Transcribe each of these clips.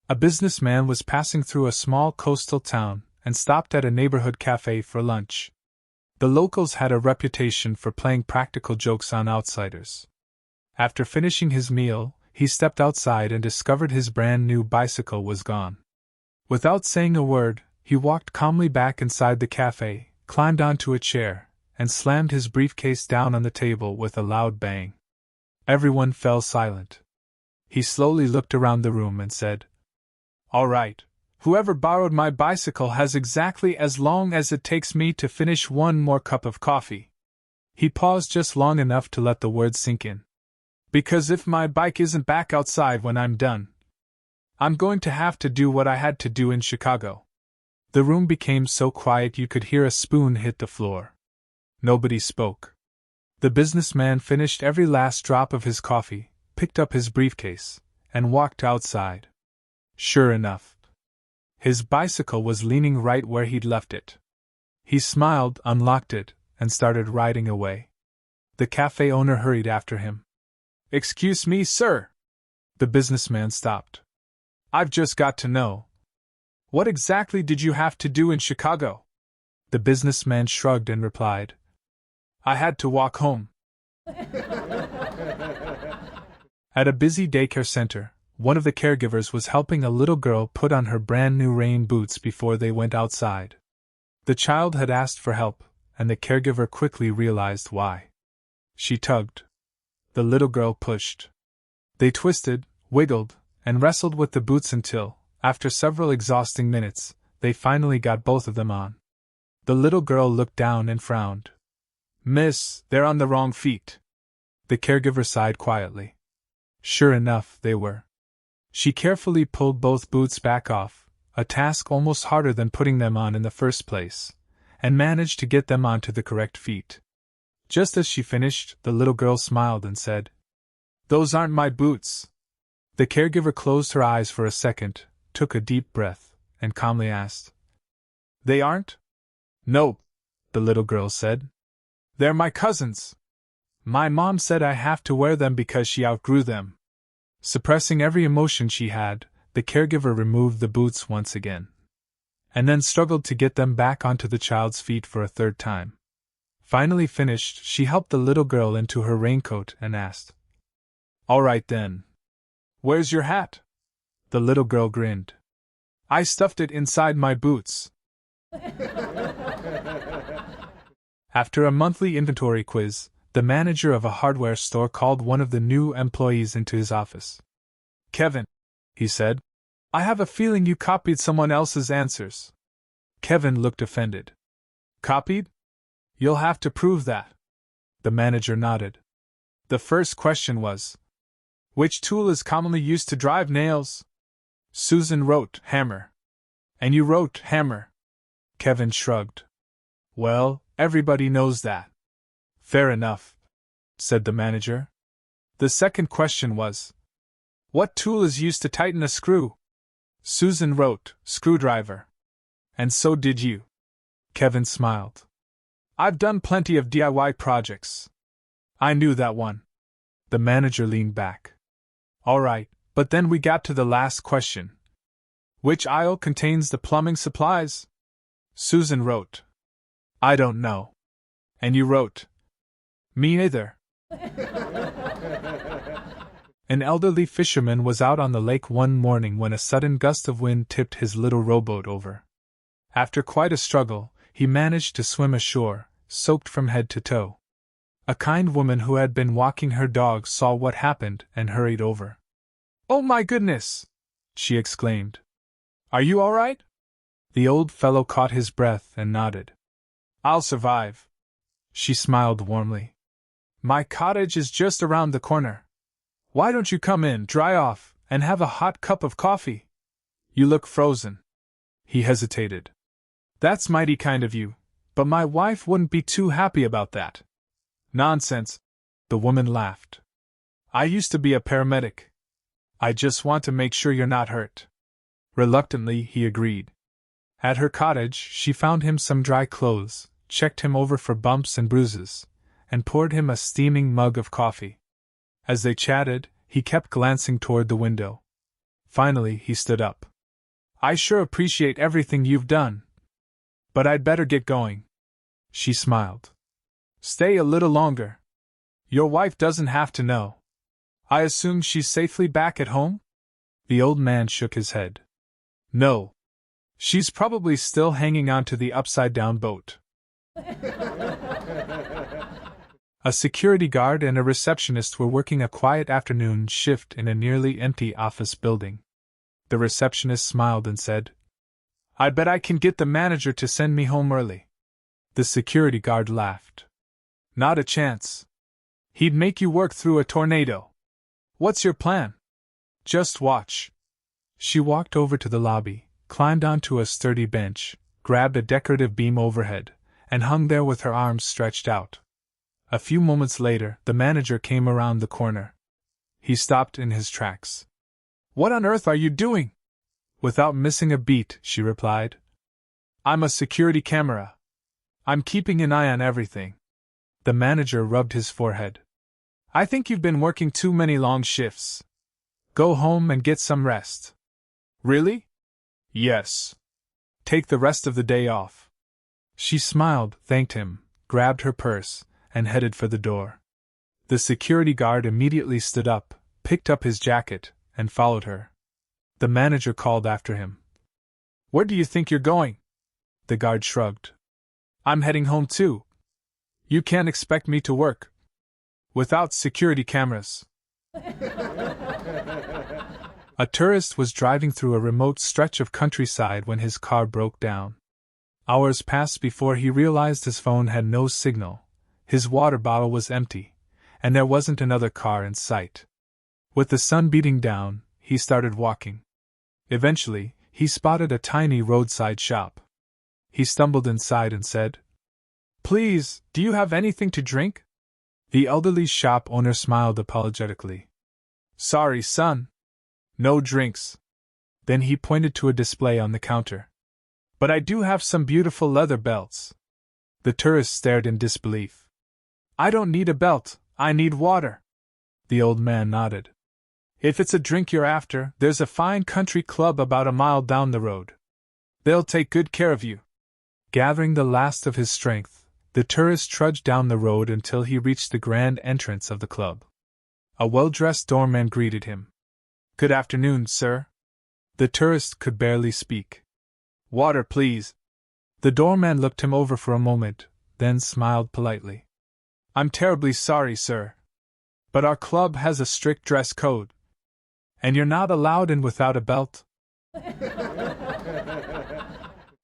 A businessman was passing through a small coastal town and stopped at a neighborhood cafe for lunch. The locals had a reputation for playing practical jokes on outsiders. After finishing his meal, he stepped outside and discovered his brand new bicycle was gone. Without saying a word, he walked calmly back inside the cafe, climbed onto a chair, and slammed his briefcase down on the table with a loud bang. Everyone fell silent. He slowly looked around the room and said, "All right, whoever borrowed my bicycle has exactly as long as it takes me to finish one more cup of coffee." He paused just long enough to let the words sink in. "Because if my bike isn't back outside when I'm done, I'm going to have to do what I had to do in Chicago." The room became so quiet you could hear a spoon hit the floor. Nobody spoke. The businessman finished every last drop of his coffee, picked up his briefcase, and walked outside. Sure enough, his bicycle was leaning right where he'd left it. He smiled, unlocked it, and started riding away. The cafe owner hurried after him. "Excuse me, sir." The businessman stopped. "I've just got to know. What exactly did you have to do in Chicago?" The businessman shrugged and replied, "I had to walk home." At a busy daycare center, one of the caregivers was helping a little girl put on her brand new rain boots before they went outside. The child had asked for help, and the caregiver quickly realized why. She tugged. The little girl pushed. They twisted, wiggled, and wrestled with the boots until, after several exhausting minutes, they finally got both of them on. The little girl looked down and frowned. "Miss, they're on the wrong feet." The caregiver sighed quietly. Sure enough, they were. She carefully pulled both boots back off, a task almost harder than putting them on in the first place, and managed to get them onto the correct feet. Just as she finished, the little girl smiled and said, "Those aren't my boots." The caregiver closed her eyes for a second, took a deep breath, and calmly asked, "They aren't?" "No," the little girl said. "They're my cousin's. My mom said I have to wear them because she outgrew them." Suppressing every emotion she had, the caregiver removed the boots once again, and then struggled to get them back onto the child's feet for a third time. Finally finished, she helped the little girl into her raincoat and asked, "All right then. Where's your hat?" The little girl grinned. "I stuffed it inside my boots." After a monthly inventory quiz, the manager of a hardware store called one of the new employees into his office. "Kevin," he said, "I have a feeling you copied someone else's answers." Kevin looked offended. "Copied? You'll have to prove that." The manager nodded. "The first question was, which tool is commonly used to drive nails?" Susan wrote hammer. "And you wrote hammer." Kevin shrugged. "Well, everybody knows that." "Fair enough," said the manager. "The second question was, what tool is used to tighten a screw?" Susan wrote screwdriver. "And so did you." Kevin smiled. "I've done plenty of DIY projects." "I knew that one." The manager leaned back. "All right, but then we got to the last question. Which aisle contains the plumbing supplies?" Susan wrote, "I don't know." "And you wrote, me neither." An elderly fisherman was out on the lake one morning when a sudden gust of wind tipped his little rowboat over. After quite a struggle, he managed to swim ashore, soaked from head to toe. A kind woman who had been walking her dog saw what happened and hurried over. "Oh my goodness!" she exclaimed. "Are you all right?" The old fellow caught his breath and nodded. "I'll survive." She smiled warmly. "My cottage is just around the corner. Why don't you come in, dry off, and have a hot cup of coffee? You look frozen." He hesitated. "That's mighty kind of you, but my wife wouldn't be too happy about that." "Nonsense," the woman laughed. "I used to be a paramedic. I just want to make sure you're not hurt." Reluctantly, he agreed. At her cottage, she found him some dry clothes, checked him over for bumps and bruises, and poured him a steaming mug of coffee. As they chatted, he kept glancing toward the window. Finally, he stood up. I sure appreciate everything you've done. But I'd better get going. She smiled. Stay a little longer. Your wife doesn't have to know. I assume she's safely back at home? The old man shook his head. No. She's probably still hanging on to the upside-down boat. A security guard and a receptionist were working a quiet afternoon shift in a nearly empty office building. The receptionist smiled and said, I bet I can get the manager to send me home early. The security guard laughed. Not a chance. He'd make you work through a tornado. What's your plan? Just watch. She walked over to the lobby, climbed onto a sturdy bench, grabbed a decorative beam overhead, and hung there with her arms stretched out. A few moments later, the manager came around the corner. He stopped in his tracks. What on earth are you doing? Without missing a beat, she replied. I'm a security camera. I'm keeping an eye on everything. The manager rubbed his forehead. I think you've been working too many long shifts. Go home and get some rest. Really? Yes. Take the rest of the day off. She smiled, thanked him, grabbed her purse, and headed for the door. The security guard immediately stood up, picked up his jacket, and followed her. The manager called after him. Where do you think you're going? The guard shrugged. I'm heading home too. You can't expect me to work without security cameras. A tourist was driving through a remote stretch of countryside when his car broke down. Hours passed before he realized his phone had no signal, his water bottle was empty, and there wasn't another car in sight. With the sun beating down, he started walking. Eventually, he spotted a tiny roadside shop. He stumbled inside and said, Please, do you have anything to drink? The elderly shop owner smiled apologetically. Sorry, son. No drinks. Then he pointed to a display on the counter. But I do have some beautiful leather belts. The tourist stared in disbelief. I don't need a belt, I need water. The old man nodded. If it's a drink you're after, there's a fine country club about a mile down the road. They'll take good care of you. Gathering the last of his strength, the tourist trudged down the road until he reached the grand entrance of the club. A well-dressed doorman greeted him. Good afternoon, sir. The tourist could barely speak. Water, please. The doorman looked him over for a moment, then smiled politely. I'm terribly sorry, sir. But our club has a strict dress code. And you're not allowed in without a belt?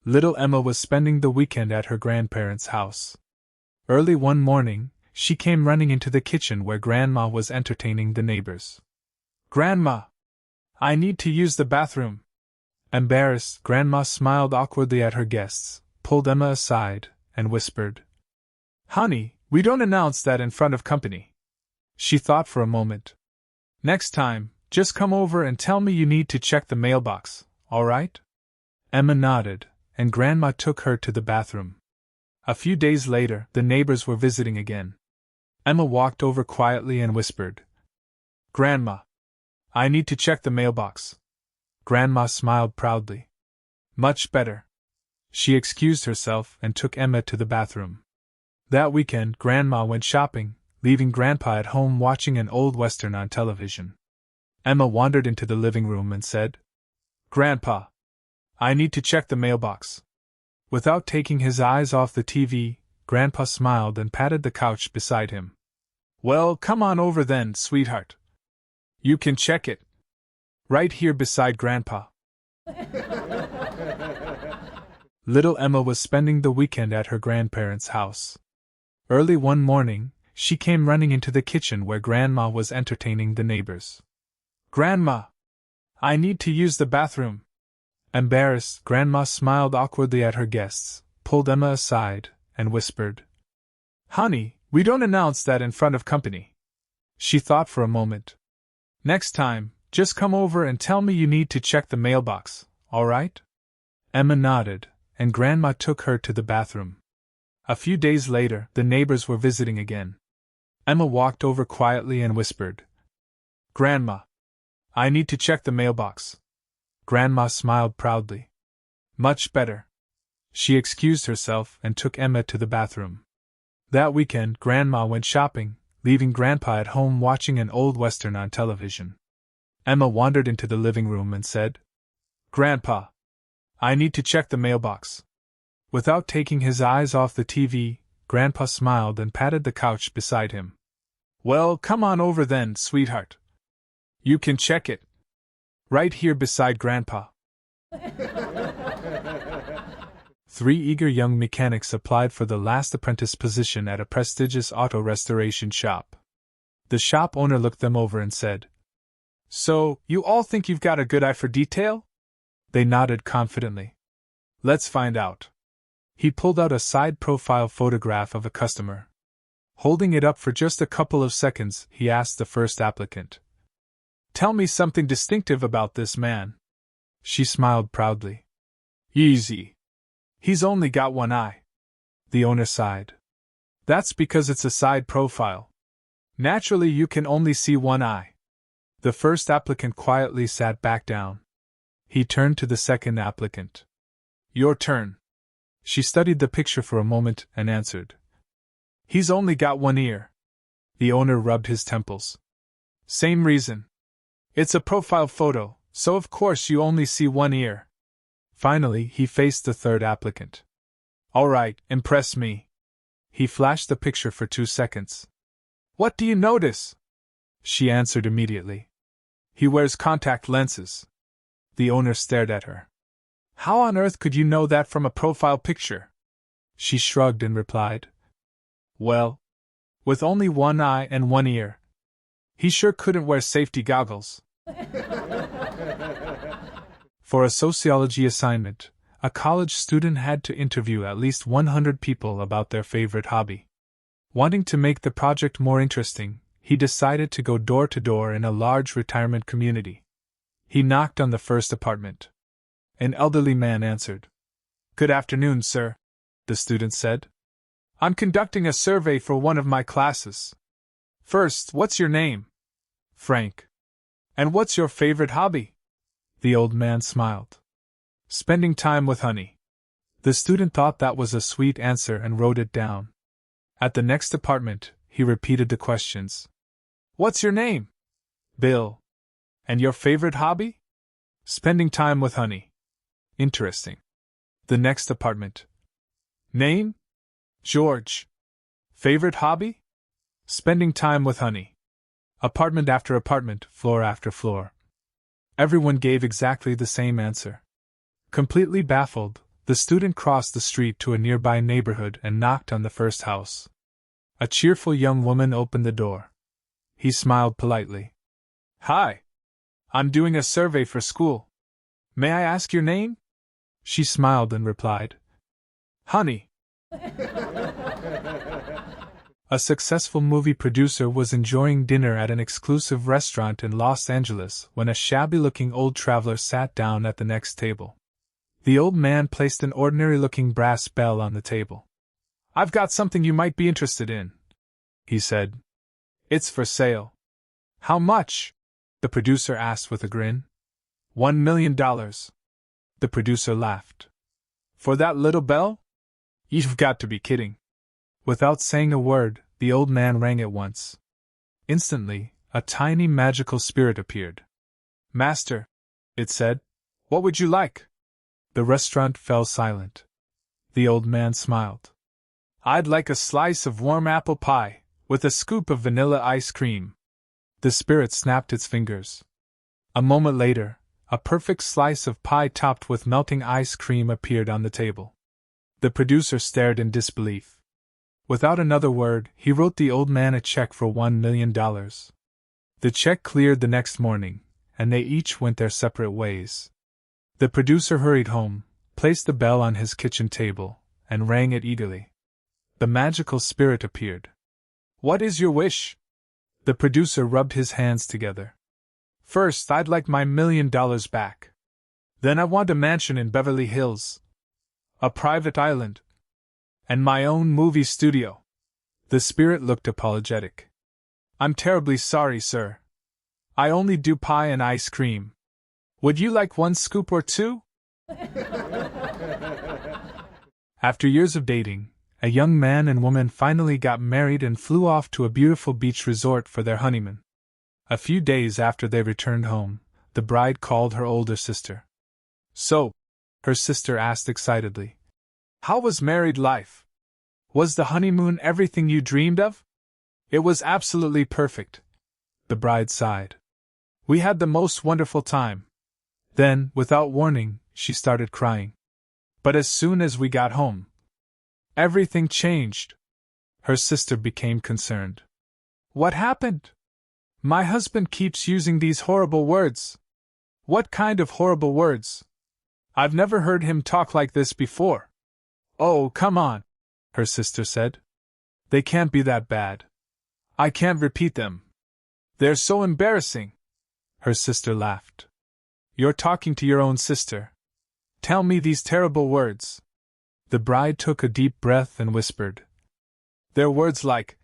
Little Emma was spending the weekend at her grandparents' house. Early one morning, she came running into the kitchen where Grandma was entertaining the neighbors. Grandma! I need to use the bathroom. Embarrassed, Grandma smiled awkwardly at her guests, pulled Emma aside, and whispered, Honey, we don't announce that in front of company. She thought for a moment. Next time, just come over and tell me you need to check the mailbox, all right? Emma nodded, and Grandma took her to the bathroom. A few days later, the neighbors were visiting again. Emma walked over quietly and whispered, Grandma, I need to check the mailbox. Grandma smiled proudly. Much better. She excused herself and took Emma to the bathroom. That weekend, Grandma went shopping, leaving Grandpa at home watching an old Western on television. Emma wandered into the living room and said, Grandpa, I need to check the mailbox. Without taking his eyes off the TV, Grandpa smiled and patted the couch beside him. Well, come on over then, sweetheart. You can check it. Right here beside Grandpa. Little Emma was spending the weekend at her grandparents' house. Early one morning, she came running into the kitchen where Grandma was entertaining the neighbors. Grandma! I need to use the bathroom. Embarrassed, Grandma smiled awkwardly at her guests, pulled Emma aside, and whispered, Honey, we don't announce that in front of company. She thought for a moment. Next time, just come over and tell me you need to check the mailbox, all right? Emma nodded, and Grandma took her to the bathroom. A few days later, the neighbors were visiting again. Emma walked over quietly and whispered, Grandma, I need to check the mailbox. Grandma smiled proudly. Much better. She excused herself and took Emma to the bathroom. That weekend, Grandma went shopping, leaving Grandpa at home watching an old Western on television. Emma wandered into the living room and said, Grandpa, I need to check the mailbox. Without taking his eyes off the TV, Grandpa smiled and patted the couch beside him. Well, come on over then, sweetheart. You can check it. Right here beside Grandpa. 3 eager young mechanics applied for the last apprentice position at a prestigious auto restoration shop. The shop owner looked them over and said, So, you all think you've got a good eye for detail? They nodded confidently. Let's find out. He pulled out a side profile photograph of a customer. Holding it up for just a couple of seconds, he asked the first applicant, Tell me something distinctive about this man. She smiled proudly. Easy. He's only got one eye. The owner sighed. That's because it's a side profile. Naturally, you can only see one eye. The first applicant quietly sat back down. He turned to the second applicant. Your turn. She studied the picture for a moment and answered. He's only got one ear. The owner rubbed his temples. Same reason. It's a profile photo, so of course you only see one ear. Finally, he faced the third applicant. All right, impress me. He flashed the picture for 2 seconds. What do you notice? She answered immediately. He wears contact lenses. The owner stared at her. How on earth could you know that from a profile picture? She shrugged and replied. Well, with only one eye and one ear. He sure couldn't wear safety goggles. For a sociology assignment, a college student had to interview at least 100 people about their favorite hobby. Wanting to make the project more interesting, he decided to go door to door in a large retirement community. He knocked on the first apartment. An elderly man answered. Good afternoon, sir, the student said. I'm conducting a survey for one of my classes. First, what's your name? Frank. And what's your favorite hobby? The old man smiled. Spending time with honey. The student thought that was a sweet answer and wrote it down. At the next apartment, he repeated the questions. What's your name? Bill. And your favorite hobby? Spending time with honey. Interesting. The next apartment. Name? George. Favorite hobby? Spending time with honey. Apartment after apartment, floor after floor. Everyone gave exactly the same answer. Completely baffled, the student crossed the street to a nearby neighborhood and knocked on the first house. A cheerful young woman opened the door. He smiled politely. Hi. I'm doing a survey for school. May I ask your name? She smiled and replied. Honey. A successful movie producer was enjoying dinner at an exclusive restaurant in Los Angeles when a shabby-looking old traveler sat down at the next table. The old man placed an ordinary-looking brass bell on the table. I've got something you might be interested in, he said. It's for sale. How much? The producer asked with a grin. $1 million. The producer laughed. For that little bell? You've got to be kidding. Without saying a word, the old man rang it once. Instantly, a tiny magical spirit appeared. Master, it said, what would you like? The restaurant fell silent. The old man smiled. I'd like a slice of warm apple pie, with a scoop of vanilla ice cream. The spirit snapped its fingers. A moment later, a perfect slice of pie topped with melting ice cream appeared on the table. The producer stared in disbelief. Without another word, he wrote the old man a check for $1 million. The check cleared the next morning, and they each went their separate ways. The producer hurried home, placed the bell on his kitchen table, and rang it eagerly. The magical spirit appeared. What is your wish? The producer rubbed his hands together. First, I'd like my $1 million back. Then I want a mansion in Beverly Hills. A private island. And my own movie studio. The spirit looked apologetic. I'm terribly sorry, sir. I only do pie and ice cream. Would you like one scoop or two? After years of dating, a young man and woman finally got married and flew off to a beautiful beach resort for their honeymoon. A few days after they returned home, the bride called her older sister. "So," her sister asked excitedly, "how was married life? Was the honeymoon everything you dreamed of?" "It was absolutely perfect," the bride sighed. "We had the most wonderful time." Then, without warning, she started crying. But as soon as we got home, everything changed. Her sister became concerned. "What happened?" "My husband keeps using these horrible words." "What kind of horrible words? I've never heard him talk like this before." "Oh, come on," her sister said. "They can't be that bad. I can't repeat them. They're so embarrassing." Her sister laughed. "You're talking to your own sister. Tell me these terrible words." The bride took a deep breath and whispered. "They're words like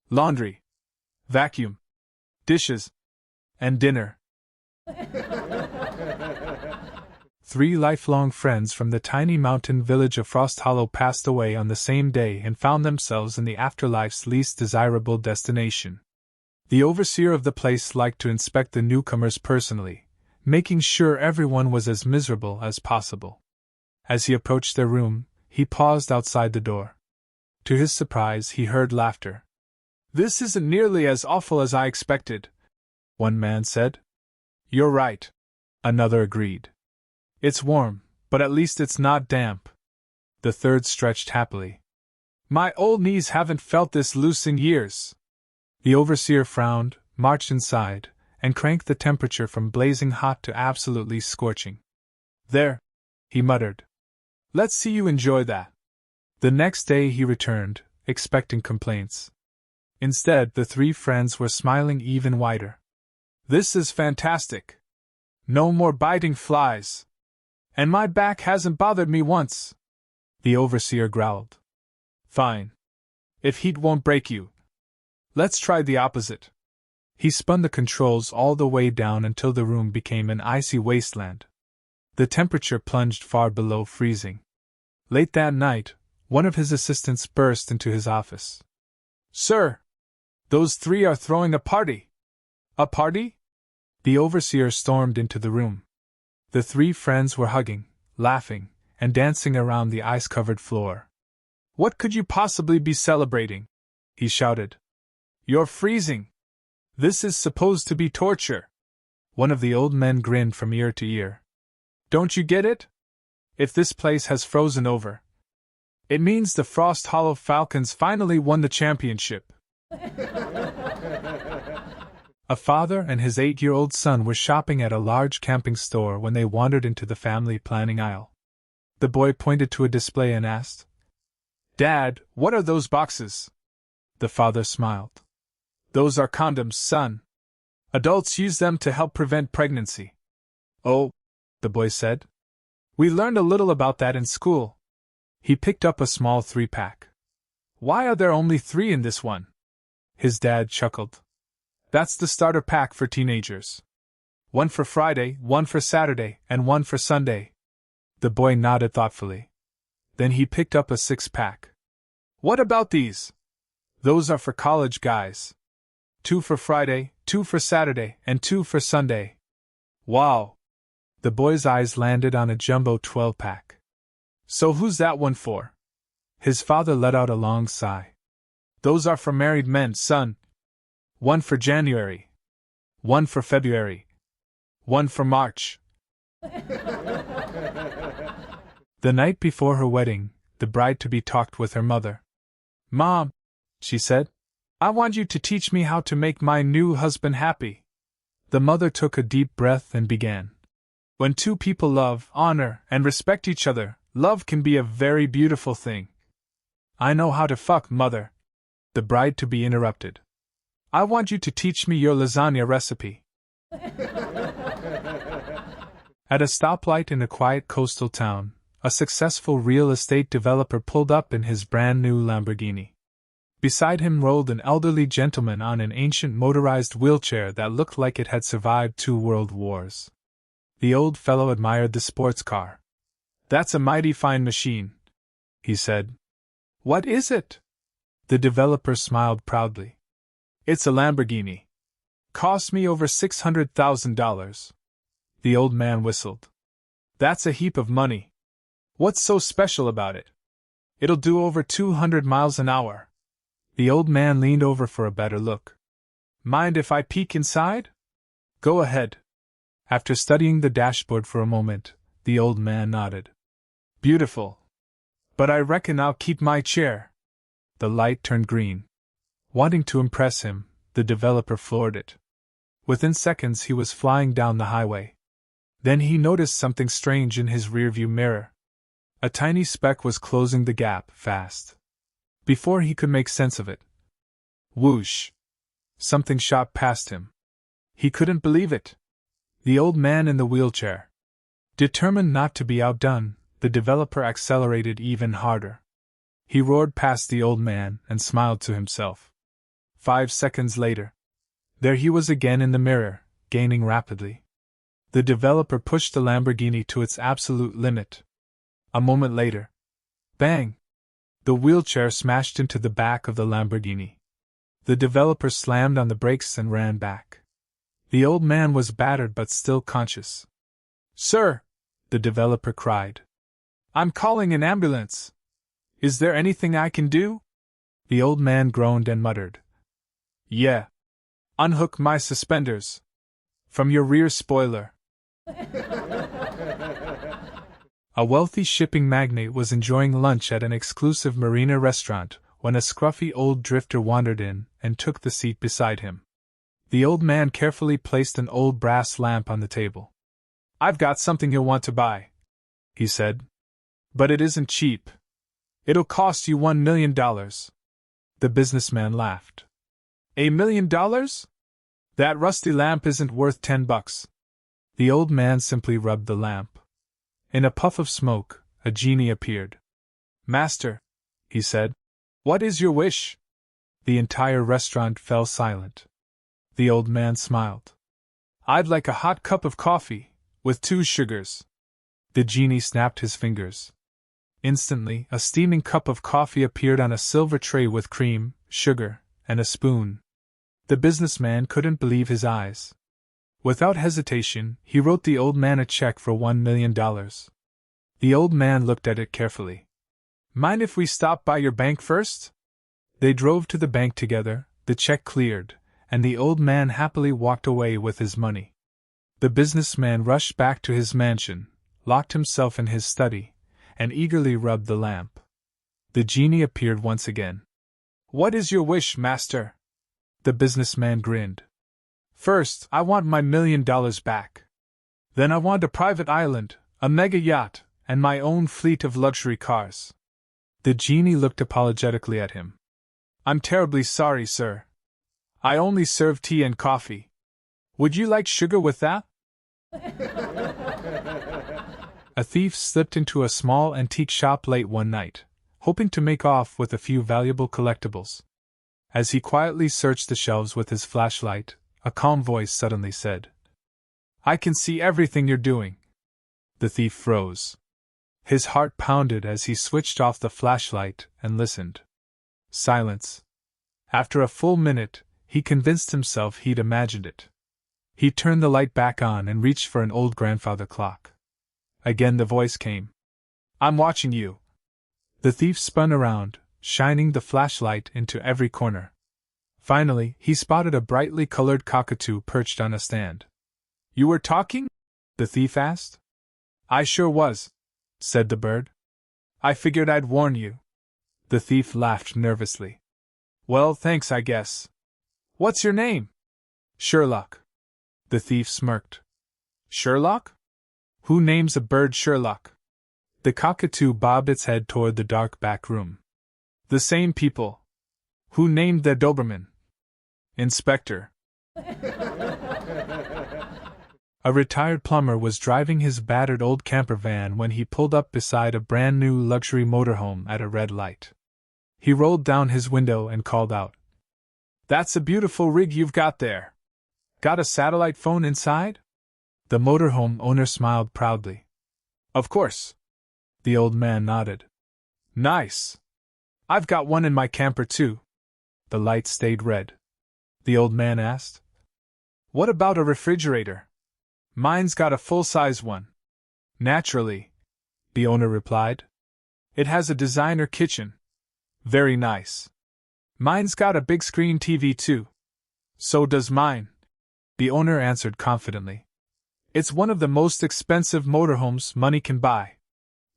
laundry, vacuum, dishes, and dinner." 3 lifelong friends from the tiny mountain village of Frost Hollow passed away on the same day and found themselves in the afterlife's least desirable destination. The overseer of the place liked to inspect the newcomers personally, making sure everyone was as miserable as possible. As he approached their room, he paused outside the door. To his surprise, he heard laughter. "This isn't nearly as awful as I expected," one man said. "You're right," another agreed. "It's warm, but at least it's not damp." The third stretched happily. "My old knees haven't felt this loose in years." The overseer frowned, marched inside, and cranked the temperature from blazing hot to absolutely scorching. "There," he muttered. "Let's see you enjoy that." The next day he returned, expecting complaints. Instead, the 3 friends were smiling even wider. "This is fantastic. No more biting flies. And my back hasn't bothered me once." The overseer growled. "Fine. If heat won't break you, let's try the opposite." He spun the controls all the way down until the room became an icy wasteland. The temperature plunged far below freezing. Late that night, one of his assistants burst into his office. "Sir, those 3 are throwing a party." "A party?" The overseer stormed into the room. The 3 friends were hugging, laughing, and dancing around the ice-covered floor. "What could you possibly be celebrating?" he shouted. "You're freezing. This is supposed to be torture." One of the old men grinned from ear to ear. "Don't you get it? If this place has frozen over, it means the Frost Hollow Falcons finally won the championship." A father and his 8-year-old son were shopping at a large camping store when they wandered into the family planning aisle. The boy pointed to a display and asked, "Dad, what are those boxes?" The father smiled. "Those are condoms, son. Adults use them to help prevent pregnancy." "Oh," the boy said. "We learned a little about that in school." He picked up a small 3-pack. "Why are there only 3 in this one?" His dad chuckled. "That's the starter pack for teenagers. 1 for Friday, 1 for Saturday, and 1 for Sunday." The boy nodded thoughtfully. Then he picked up a 6-pack. "What about these?" "Those are for college guys. 2 for Friday, 2 for Saturday, and 2 for Sunday." "Wow!" The boy's eyes landed on a jumbo 12-pack. "So who's that one for?" His father let out a long sigh. "Those are for married men, son. 1 for January. 1 for February. 1 for March." The night before her wedding, the bride-to-be talked with her mother. "Mom," she said, "I want you to teach me how to make my new husband happy." The mother took a deep breath and began. "When 2 people love, honor, and respect each other, love can be a very beautiful thing." "I know how to fuck, mother," the bride-to-be interrupted. "I want you to teach me your lasagna recipe." At a stoplight in a quiet coastal town, a successful real estate developer pulled up in his brand new Lamborghini. Beside him rolled an elderly gentleman on an ancient motorized wheelchair that looked like it had survived 2 world wars. The old fellow admired the sports car. "That's a mighty fine machine," he said. "What is it?" The developer smiled proudly. "It's a Lamborghini. Cost me over $600,000. The old man whistled. "That's a heap of money. What's so special about it? It'll do over 200 miles an hour. The old man leaned over for a better look. "Mind if I peek inside?" "Go ahead." After studying the dashboard for a moment, the old man nodded. "Beautiful. But I reckon I'll keep my chair." The light turned green. Wanting to impress him, the developer floored it. Within seconds he was flying down the highway. Then he noticed something strange in his rearview mirror. A tiny speck was closing the gap fast. Before he could make sense of it, whoosh! Something shot past him. He couldn't believe it. The old man in the wheelchair. Determined not to be outdone, the developer accelerated even harder. He roared past the old man and smiled to himself. 5 seconds later, there he was again in the mirror, gaining rapidly. The developer pushed the Lamborghini to its absolute limit. A moment later, bang! The wheelchair smashed into the back of the Lamborghini. The developer slammed on the brakes and ran back. The old man was battered but still conscious. "Sir!" the developer cried. "I'm calling an ambulance. Is there anything I can do?" The old man groaned and muttered. "Yeah. Unhook my suspenders. From your rear spoiler." A wealthy shipping magnate was enjoying lunch at an exclusive marina restaurant when a scruffy old drifter wandered in and took the seat beside him. The old man carefully placed an old brass lamp on the table. "I've got something you'll want to buy," he said. "But it isn't cheap. It'll cost you $1 million. The businessman laughed. $1 million? That rusty lamp isn't worth $10. The old man simply rubbed the lamp. In a puff of smoke, a genie appeared. "Master," he said, "what is your wish?" The entire restaurant fell silent. The old man smiled. "I'd like a hot cup of coffee, with 2 sugars. The genie snapped his fingers. Instantly, a steaming cup of coffee appeared on a silver tray with cream, sugar, and a spoon. The businessman couldn't believe his eyes. Without hesitation, he wrote the old man a check for $1 million. The old man looked at it carefully. "Mind if we stop by your bank first?" They drove to the bank together, the check cleared, and the old man happily walked away with his money. The businessman rushed back to his mansion, locked himself in his study, and eagerly rubbed the lamp. The genie appeared once again. "What is your wish, master?" The businessman grinned. "First, I want my $1 million back. Then I want a private island, a mega yacht, and my own fleet of luxury cars." The genie looked apologetically at him. "I'm terribly sorry, sir. I only serve tea and coffee. Would you like sugar with that?" A thief slipped into a small antique shop late one night, hoping to make off with a few valuable collectibles. As he quietly searched the shelves with his flashlight, a calm voice suddenly said, "I can see everything you're doing." The thief froze. His heart pounded as he switched off the flashlight and listened. Silence. After a full minute, he convinced himself he'd imagined it. He turned the light back on and reached for an old grandfather clock. Again the voice came. "I'm watching you." The thief spun around, shining the flashlight into every corner. Finally, he spotted a brightly colored cockatoo perched on a stand. "You were talking?" the thief asked. "I sure was," said the bird. "I figured I'd warn you." The thief laughed nervously. "Well, thanks, I guess. What's your name?" "Sherlock." The thief smirked. "Sherlock? Who names a bird Sherlock?" The cockatoo bobbed its head toward the dark back room. "The same people. Who named their Doberman?" "Inspector." A retired plumber was driving his battered old camper van when he pulled up beside a brand new luxury motorhome at a red light. He rolled down his window and called out, "That's a beautiful rig you've got there. Got a satellite phone inside?" The motorhome owner smiled proudly. "Of course." The old man nodded. "Nice. I've got one in my camper too." The light stayed red. The old man asked, "What about a refrigerator?" "Mine's got a full-size one." "Naturally," the owner replied. "It has a designer kitchen." "Very nice." "Mine's got a big screen TV too." "So does mine," the owner answered confidently. "It's one of the most expensive motorhomes money can buy."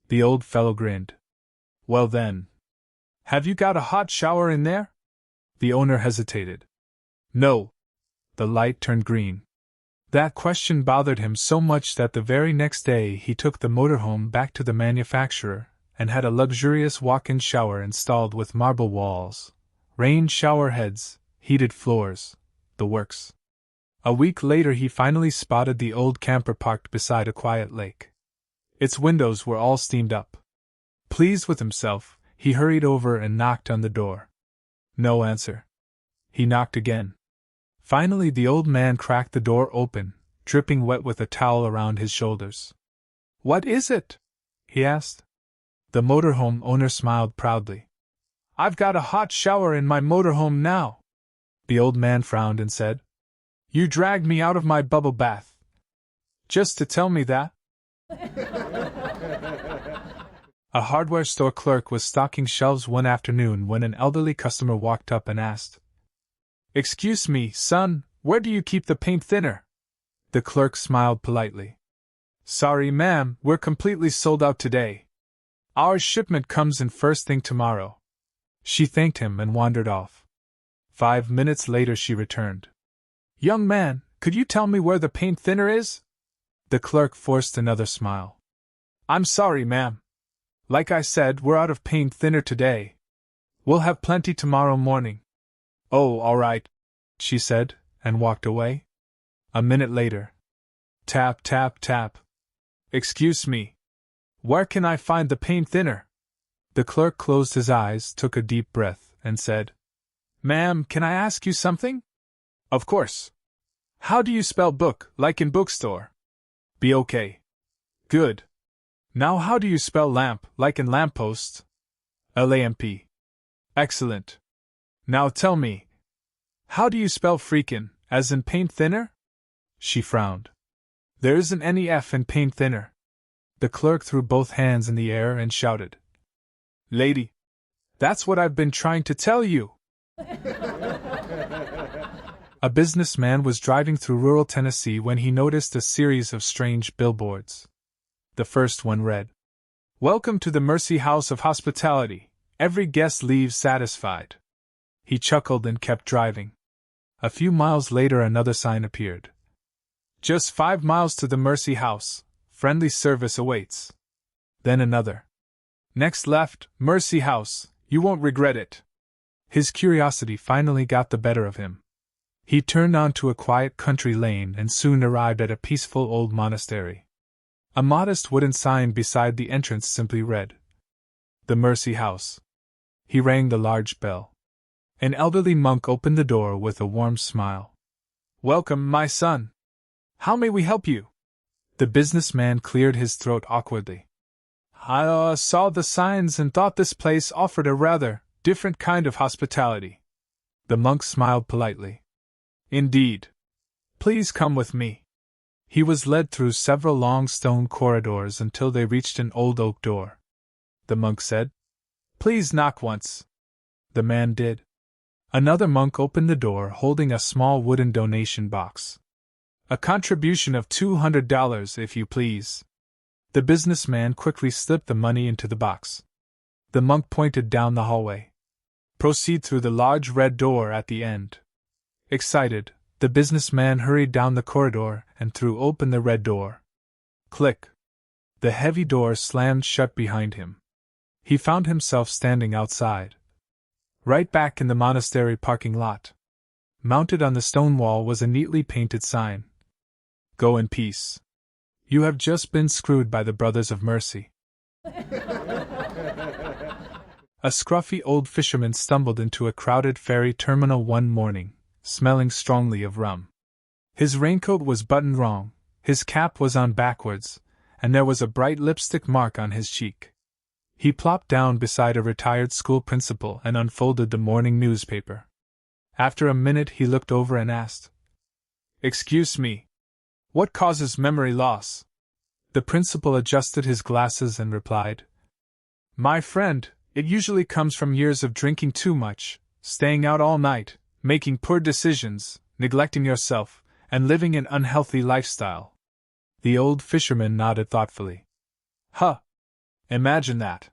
The old fellow grinned. "Well then, have you got a hot shower in there?" The owner hesitated. "No." The light turned green. That question bothered him so much that the very next day he took the motorhome back to the manufacturer and had a luxurious walk-in shower installed with marble walls, rain shower heads, heated floors, the works. A week later he finally spotted the old camper parked beside a quiet lake. Its windows were all steamed up. Pleased with himself, he hurried over and knocked on the door. No answer. He knocked again. Finally the old man cracked the door open, dripping wet with a towel around his shoulders. "What is it?" he asked. The motorhome owner smiled proudly. "I've got a hot shower in my motorhome now." The old man frowned and said, "You dragged me out of my bubble bath. Just to tell me that?" A hardware store clerk was stocking shelves one afternoon when an elderly customer walked up and asked, "Excuse me, son, where do you keep the paint thinner?" The clerk smiled politely. "Sorry, ma'am, we're completely sold out today. Our shipment comes in first thing tomorrow." She thanked him and wandered off. 5 minutes later she returned. "Young man, could you tell me where the paint thinner is?" The clerk forced another smile. "I'm sorry, ma'am. Like I said, we're out of paint thinner today. We'll have plenty tomorrow morning." "Oh, all right," she said, and walked away. A minute later. Tap, tap, tap. "Excuse me. Where can I find the paint thinner?" The clerk closed his eyes, took a deep breath, and said, "Ma'am, can I ask you something?" "Of course. How do you spell book, like in bookstore?" "B-O-K." "Good. Now how do you spell lamp, like in lamppost?" "L-A-M-P." "Excellent. Now tell me, how do you spell freakin', as in paint thinner?" She frowned. "There isn't any F in paint thinner." The clerk threw both hands in the air and shouted, "Lady, that's what I've been trying to tell you!" A businessman was driving through rural Tennessee when he noticed a series of strange billboards. The first one read, "Welcome to the Mercy House of Hospitality. Every guest leaves satisfied." He chuckled and kept driving. A few miles later another sign appeared. "Just 5 miles to the Mercy House. Friendly service awaits." Then another. "Next left, Mercy House. You won't regret it." His curiosity finally got the better of him. He turned onto a quiet country lane and soon arrived at a peaceful old monastery. A modest wooden sign beside the entrance simply read, "The Mercy House." He rang the large bell. An elderly monk opened the door with a warm smile. "Welcome, my son. How may we help you?" The businessman cleared his throat awkwardly. "I saw the signs and thought this place offered a rather different kind of hospitality." The monk smiled politely. "Indeed. Please come with me." He was led through several long stone corridors until they reached an old oak door. The monk said, "Please knock once." The man did. Another monk opened the door holding a small wooden donation box. "A contribution of $200, if you please." The businessman quickly slipped the money into the box. The monk pointed down the hallway. "Proceed through the large red door at the end." Excited, the businessman hurried down the corridor and threw open the red door. Click! The heavy door slammed shut behind him. He found himself standing outside, right back in the monastery parking lot. Mounted on the stone wall was a neatly painted sign. "Go in peace. You have just been screwed by the Brothers of Mercy." A scruffy old fisherman stumbled into a crowded ferry terminal one morning, smelling strongly of rum. His raincoat was buttoned wrong, his cap was on backwards, and there was a bright lipstick mark on his cheek. He plopped down beside a retired school principal and unfolded the morning newspaper. After a minute he looked over and asked, "Excuse me. What causes memory loss?" The principal adjusted his glasses and replied, "My friend, it usually comes from years of drinking too much, staying out all night, making poor decisions, neglecting yourself, and living an unhealthy lifestyle." The old fisherman nodded thoughtfully. "Huh! Imagine that."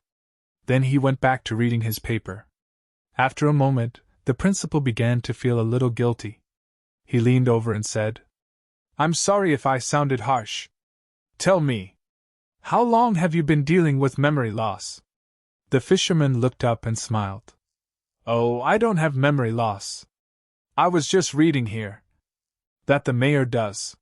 Then he went back to reading his paper. After a moment, the principal began to feel a little guilty. He leaned over and said, "I'm sorry if I sounded harsh. Tell me, how long have you been dealing with memory loss?" The fisherman looked up and smiled. "Oh, I don't have memory loss. I was just reading here that the mayor does."